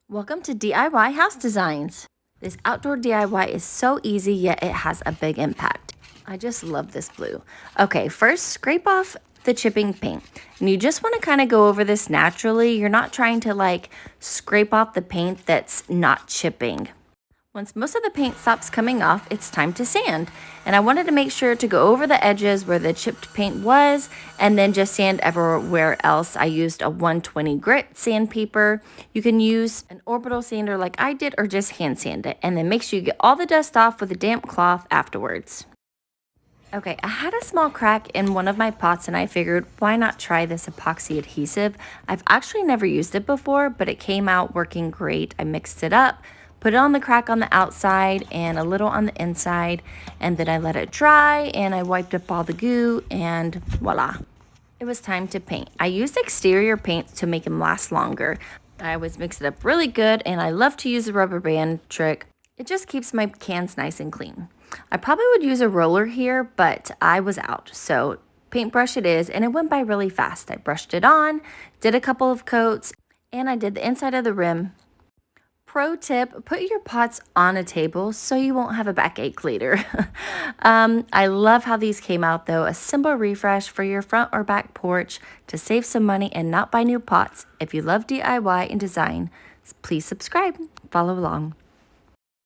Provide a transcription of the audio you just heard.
Welcome to DIY House Designs. This outdoor DIY is so easy, yet it has a big impact. I just love this blue. Okay, first scrape off the chipping paint. And you just want to kind of go over this naturally. You're not trying to scrape off the paint that's not chipping. Once most of the paint stops coming off, it's time to sand. And I wanted to make sure to go over the edges where the chipped paint was and then just sand everywhere else. I used a 120 grit sandpaper. You can use an orbital sander like I did or just hand sand it. And then make sure you get all the dust off with a damp cloth afterwards. Okay, I had a small crack in one of my pots and I figured why not try this epoxy adhesive. I've actually never used it before, but it came out working great. I mixed it up, put it on the crack on the outside and a little on the inside, and then I let it dry and I wiped up all the goo and voila. It was time to paint. I used exterior paints to make them last longer. I always mix it up really good and I love to use the rubber band trick. It just keeps my cans nice and clean. I probably would use a roller here, but I was out, so paintbrush it is, and it went by really fast. I brushed it on, did a couple of coats, and I did the inside of the rim. Pro tip, put your pots on a table so you won't have a backache later. I love how these came out though. A simple refresh for your front or back porch to save some money and not buy new pots. If you love DIY and design, please subscribe. Follow along.